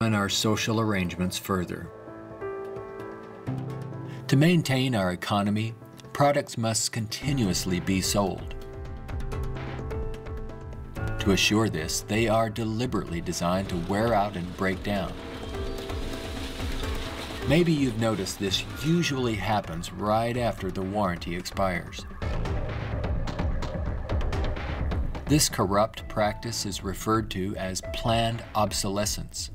and our social arrangements further. To maintain our economy, products must continuously be sold. To assure this, they are deliberately designed to wear out and break down. Maybe you've noticed this usually happens right after the warranty expires. This corrupt practice is referred to as planned obsolescence,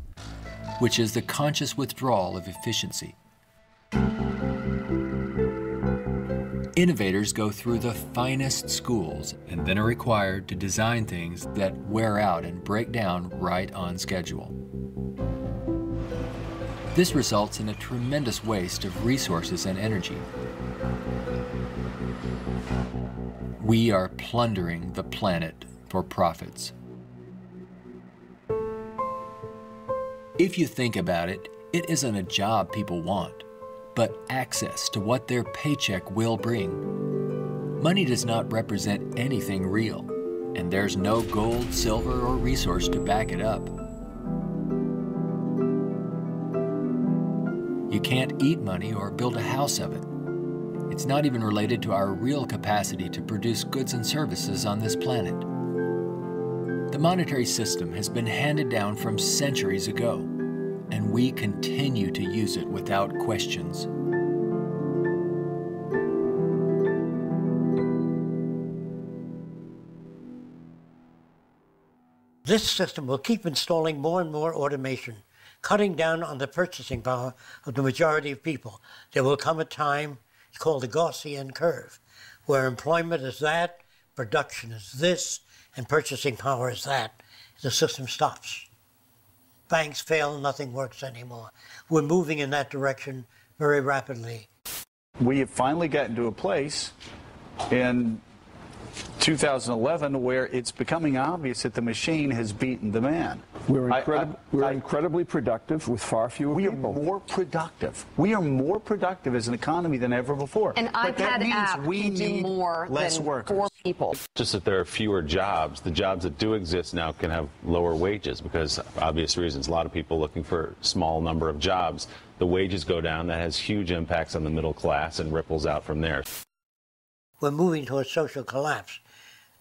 which is the conscious withdrawal of efficiency. Innovators go through the finest schools and then are required to design things that wear out and break down right on schedule. This results in a tremendous waste of resources and energy. We are plundering the planet for profits. If you think about it, it isn't a job people want, but access to what their paycheck will bring. Money does not represent anything real, and there's no gold, silver, or resource to back it up. You can't eat money or build a house of it. It's not even related to our real capacity to produce goods and services on this planet. The monetary system has been handed down from centuries ago, and we continue to use it without questions. This system will keep installing more and more automation, cutting down on the purchasing power of the majority of people. There will come a time, it's called the Gaussian curve, where employment is that, production is this, and purchasing power is that. The system stops. Banks fail, nothing works anymore. We're moving in that direction very rapidly. We have finally gotten to a place in 2011 where it's becoming obvious that the machine has beaten the man. We're incredibly productive with far fewer people. We are more productive. We are more productive as an economy than ever before. An iPad app can do more less than workers. 4 people. Just that there are fewer jobs. The jobs that do exist now can have lower wages because, for obvious reasons, a lot of people looking for a small number of jobs. The wages go down. That has huge impacts on the middle class and ripples out from there. We're moving towards social collapse.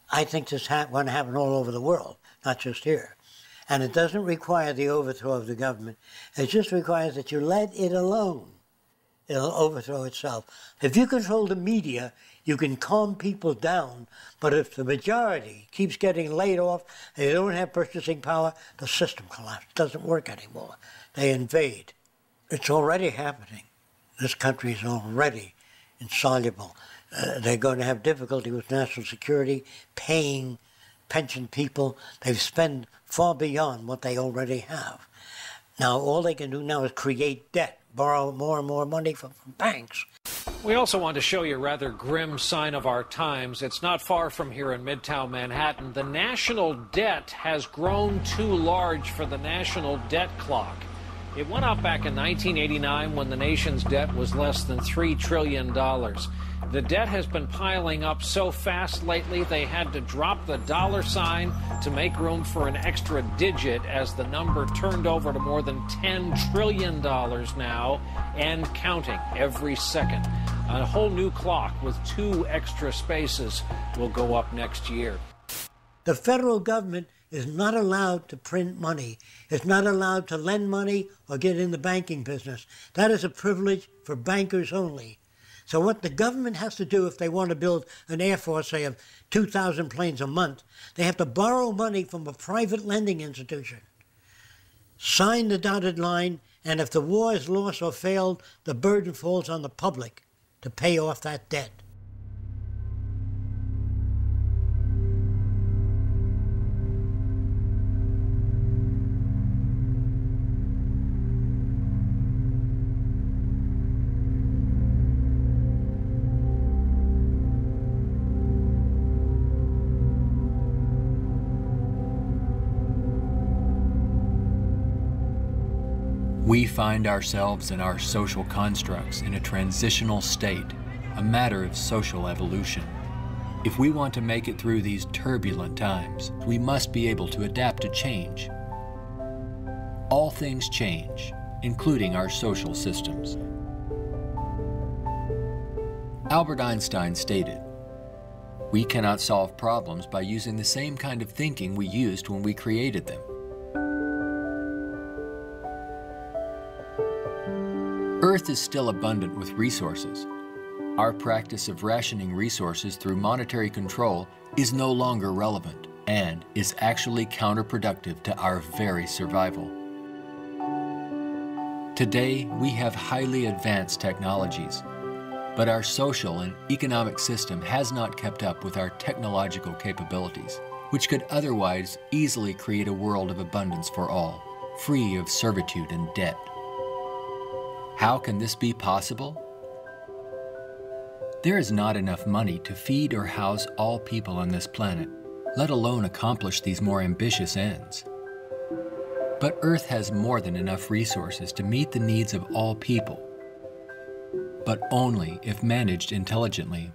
I think this going to happen all over the world, not just here. And it doesn't require the overthrow of the government. It just requires that you let it alone. It'll overthrow itself. If you control the media, you can calm people down. But if the majority keeps getting laid off, they don't have purchasing power, the system collapses. It doesn't work anymore. They invade. It's already happening. This country is already insoluble. They're going to have difficulty with national security, paying pension people. They've spent far beyond what they already have. Now, all they can do now is create debt, borrow more and more money from banks. We also want to show you a rather grim sign of our times. It's not far from here in Midtown Manhattan. The national debt has grown too large for the national debt clock. It went up back in 1989 when the nation's debt was less than $3 trillion. The debt has been piling up so fast lately they had to drop the dollar sign to make room for an extra digit as the number turned over to more than $10 trillion now and counting every second. A whole new clock with 2 extra spaces will go up next year. The federal government is not allowed to print money. It's not allowed to lend money or get in the banking business. That is a privilege for bankers only. So what the government has to do if they want to build an air force, say, of 2,000 planes a month, they have to borrow money from a private lending institution, sign the dotted line, and if the war is lost or failed, the burden falls on the public to pay off that debt. We find ourselves and our social constructs in a transitional state, a matter of social evolution. If we want to make it through these turbulent times, we must be able to adapt to change. all things change, including our social systems. Albert Einstein stated, "We cannot solve problems by using the same kind of thinking we used when we created them." Earth is still abundant with resources. Our practice of rationing resources through monetary control is no longer relevant and is actually counterproductive to our very survival. Today, we have highly advanced technologies, but our social and economic system has not kept up with our technological capabilities, which could otherwise easily create a world of abundance for all, free of servitude and debt. How can this be possible? There is not enough money to feed or house all people on this planet, let alone accomplish these more ambitious ends. But Earth has more than enough resources to meet the needs of all people, but only if managed intelligently